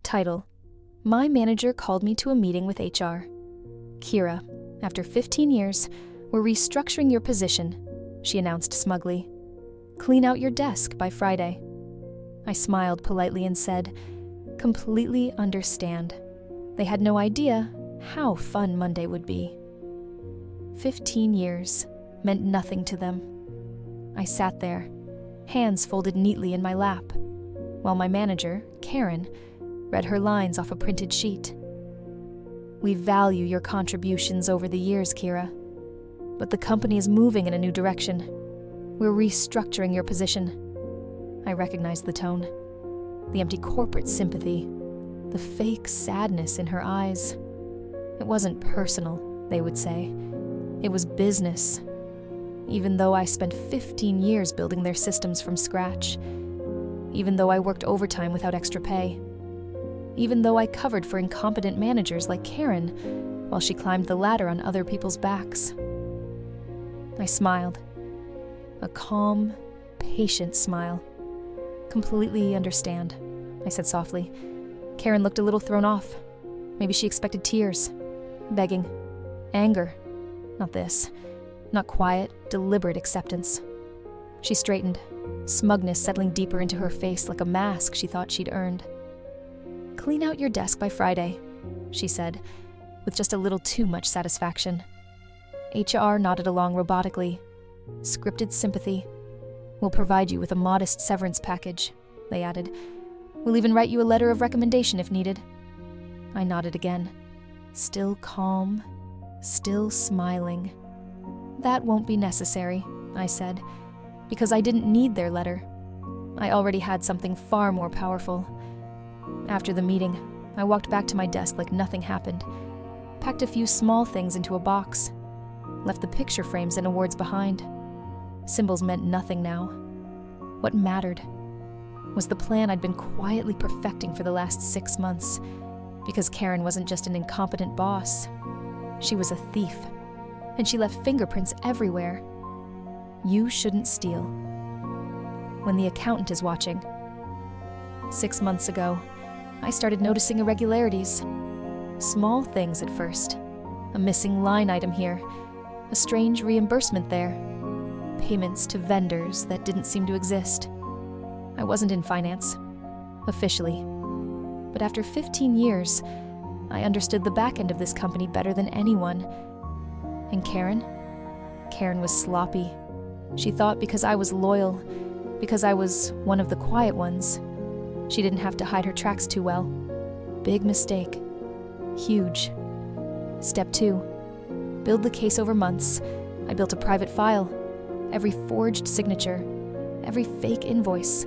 Title: My manager called me to a meeting with HR. Kira, after 15 years, we're restructuring your position, she announced smugly. Clean out your desk by Friday. I smiled politely and said, completely understand. They had no idea how fun Monday would be. 15 years meant nothing to them. I sat there, hands folded neatly in my lap, while my manager, Karen, read her lines off a printed sheet. We value your contributions over the years, Kira, but the company is moving in a new direction. We're restructuring your position. I recognized the tone, the empty corporate sympathy, the fake sadness in her eyes. It wasn't personal, they would say. It was business. Even though I spent 15 years building their systems from scratch, even though I worked overtime without extra pay, even though I covered for incompetent managers like Karen while she climbed the ladder on other people's backs. I smiled. A calm, patient smile. Completely understand, I said softly. Karen looked a little thrown off. Maybe she expected tears, begging, anger. Not this. Not quiet, deliberate acceptance. She straightened, smugness settling deeper into her face like a mask she thought she'd earned. Clean out your desk by Friday, she said, with just a little too much satisfaction. HR nodded along robotically. Scripted sympathy. We'll provide you with a modest severance package, they added. We'll even write you a letter of recommendation if needed. I nodded again. Still calm, still smiling. That won't be necessary, I said, because I didn't need their letter. I already had something far more powerful. After the meeting, I walked back to my desk like nothing happened, packed a few small things into a box, left the picture frames and awards behind. Symbols meant nothing now. What mattered was the plan I'd been quietly perfecting for the last 6 months, because Karen wasn't just an incompetent boss. She was a thief, and she left fingerprints everywhere. You shouldn't steal. When the accountant is watching. 6 months ago, I started noticing irregularities. Small things at first. A missing line item here, a strange reimbursement there, payments to vendors that didn't seem to exist. I wasn't in finance, officially. But after 15 years, I understood the back end of this company better than anyone. And Karen? Karen was sloppy. She thought because I was loyal, because I was one of the quiet ones, she didn't have to hide her tracks too well. Big mistake. Huge. Step 2. Build the case over months. I built a private file. Every forged signature. Every fake invoice.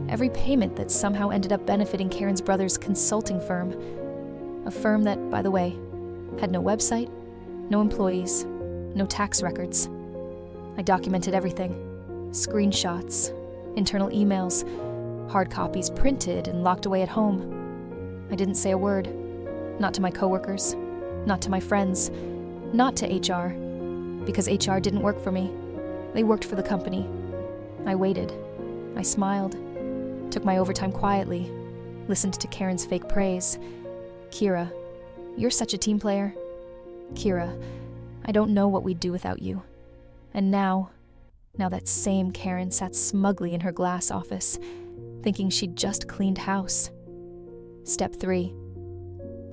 Every payment that somehow ended up benefiting Karen's brother's consulting firm. A firm that, by the way, had no website, no employees, no tax records. I documented everything. Screenshots, internal emails, hard copies printed and locked away at home. I didn't say a word. Not to my coworkers, not to my friends, not to HR, because HR didn't work for me. They worked for the company. I waited. I smiled. Took my overtime quietly. Listened to Karen's fake praise. Kira, you're such a team player. Kira, I don't know what we'd do without you. And now that same Karen sat smugly in her glass office, thinking she'd just cleaned house. Step 3.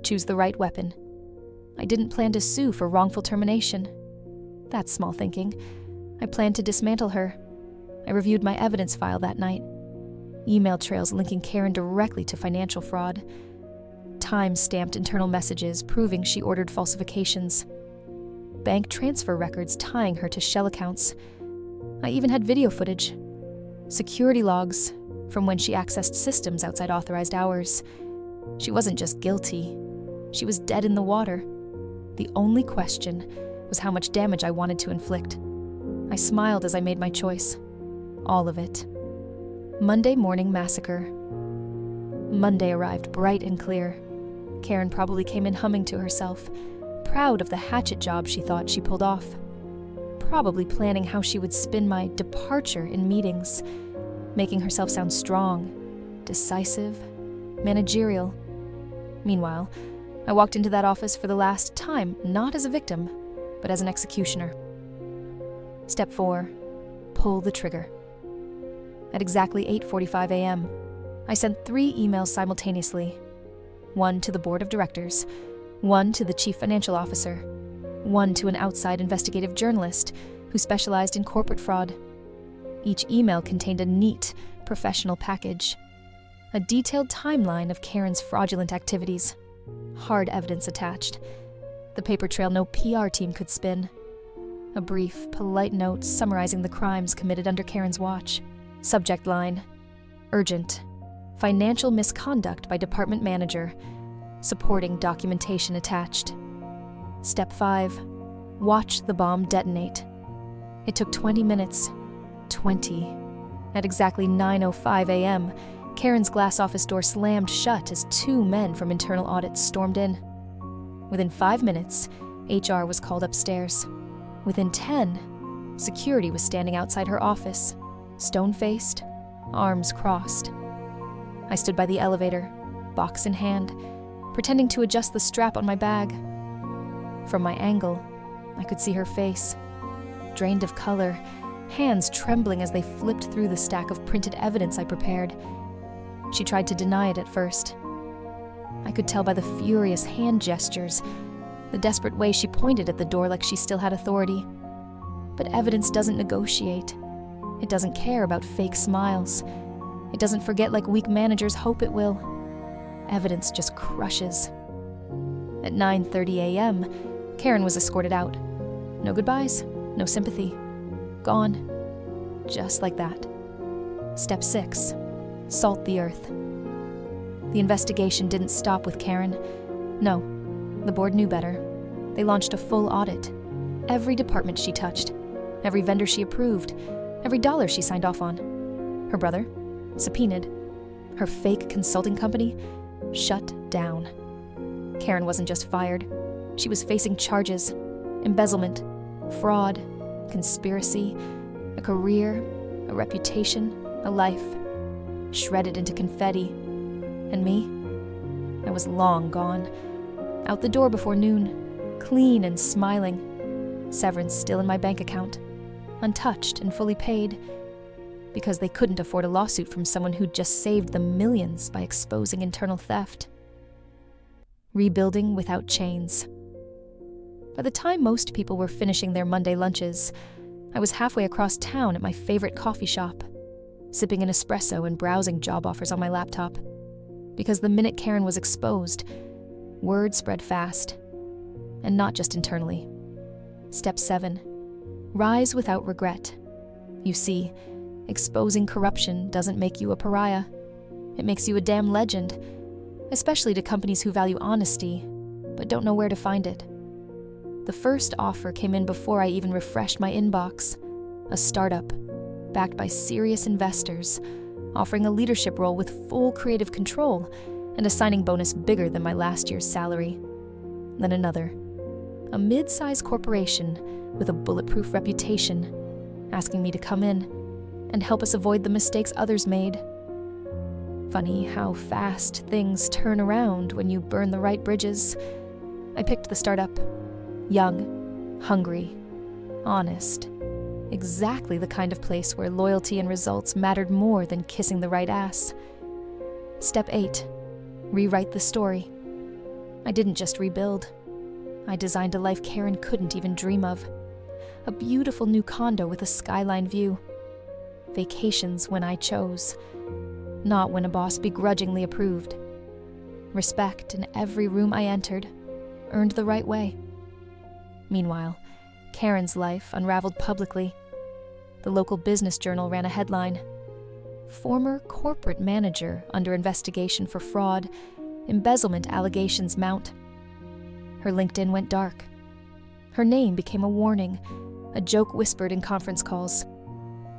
Choose the right weapon. I didn't plan to sue for wrongful termination. That's small thinking. I planned to dismantle her. I reviewed my evidence file that night. Email trails linking Karen directly to financial fraud. Time-stamped internal messages proving she ordered falsifications. Bank transfer records tying her to shell accounts. I even had video footage. Security logs from when she accessed systems outside authorized hours. She wasn't just guilty. She was dead in the water. The only question was how much damage I wanted to inflict. I smiled as I made my choice. All of it. Monday morning massacre. Monday arrived bright and clear. Karen probably came in humming to herself, proud of the hatchet job she thought she pulled off. Probably planning how she would spin my departure in meetings, making herself sound strong, decisive, managerial, Meanwhile, I walked into that office for the last time, not as a victim, but as an executioner. Step 4. Pull the trigger. At exactly 8:45 a.m., I sent 3 emails simultaneously. 1 to the board of directors, 1 to the chief financial officer, 1 to an outside investigative journalist who specialized in corporate fraud. Each email contained a neat, professional package. A detailed timeline of Karen's fraudulent activities. Hard evidence attached. The paper trail no PR team could spin. A brief, polite note summarizing the crimes committed under Karen's watch. Subject line: urgent. Financial misconduct by department manager. Supporting documentation attached. Step 5. Watch the bomb detonate. It took 20 minutes. 20. At exactly 9:05 a.m., Karen's glass office door slammed shut as 2 men from internal audit stormed in. Within 5 minutes, HR was called upstairs. Within 10, security was standing outside her office, stone-faced, arms crossed. I stood by the elevator, box in hand, pretending to adjust the strap on my bag. From my angle, I could see her face, drained of color, hands trembling as they flipped through the stack of printed evidence I prepared. She tried to deny it at first. I could tell by the furious hand gestures, the desperate way she pointed at the door like she still had authority. But evidence doesn't negotiate. It doesn't care about fake smiles. It doesn't forget like weak managers hope it will. Evidence just crushes. At 9:30 a.m., Karen was escorted out. No goodbyes, no sympathy. Gone. Just like that. Step 6. Salt the earth. The investigation didn't stop with Karen. No, the board knew better. They launched a full audit. Every department she touched, every vendor she approved, every dollar she signed off on. Her brother, subpoenaed. Her fake consulting company, shut down. Karen wasn't just fired. She was facing charges: embezzlement, fraud, conspiracy, a career, a reputation, a life, shredded into confetti. And me? I was long gone. Out the door before noon, clean and smiling. Severance still in my bank account, untouched and fully paid, because they couldn't afford a lawsuit from someone who'd just saved them millions by exposing internal theft. Rebuilding without chains. By the time most people were finishing their Monday lunches, I was halfway across town at my favorite coffee shop, sipping an espresso and browsing job offers on my laptop. Because the minute Karen was exposed, word spread fast. And not just internally. Step 7. Rise without regret. You see, exposing corruption doesn't make you a pariah. It makes you a damn legend, especially to companies who value honesty, but don't know where to find it. The first offer came in before I even refreshed my inbox. A startup, backed by serious investors, offering a leadership role with full creative control and a signing bonus bigger than my last year's salary. Then another, a mid-sized corporation with a bulletproof reputation, asking me to come in and help us avoid the mistakes others made. Funny how fast things turn around when you burn the right bridges. I picked the startup. Young, hungry, honest. Exactly the kind of place where loyalty and results mattered more than kissing the right ass. Step 8. Rewrite the story. I didn't just rebuild. I designed a life Karen couldn't even dream of. A beautiful new condo with a skyline view. Vacations when I chose, not when a boss begrudgingly approved. Respect in every room I entered, earned the right way. Meanwhile, Karen's life unraveled publicly. The local business journal ran a headline: "Former corporate manager under investigation for fraud, embezzlement allegations mount." Her LinkedIn went dark. Her name became a warning, a joke whispered in conference calls.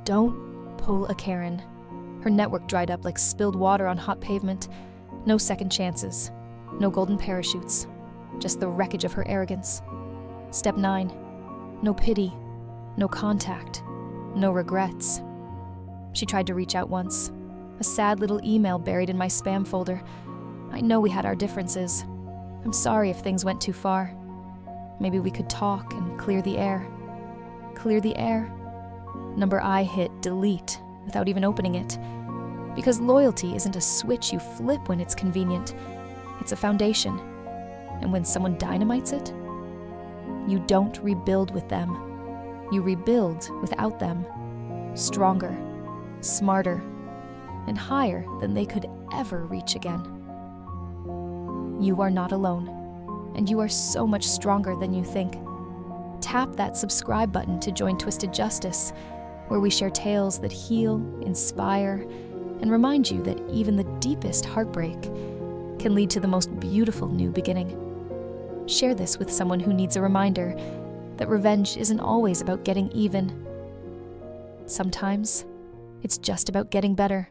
Don't pull a Karen. Her network dried up like spilled water on hot pavement. No second chances, no golden parachutes, just the wreckage of her arrogance. Step 9. No pity, no contact, no regrets. She tried to reach out once, a sad little email buried in my spam folder. I know we had our differences. I'm sorry if things went too far. Maybe we could talk and clear the air. Clear the air? Number I hit delete without even opening it. Because loyalty isn't a switch you flip when it's convenient. It's a foundation. And when someone dynamites it, you don't rebuild with them. You rebuild without them. Stronger, smarter, and higher than they could ever reach again. You are not alone, and you are so much stronger than you think. Tap that subscribe button to join Twisted Justice, where we share tales that heal, inspire, and remind you that even the deepest heartbreak can lead to the most beautiful new beginning. Share this with someone who needs a reminder that revenge isn't always about getting even. Sometimes it's just about getting better.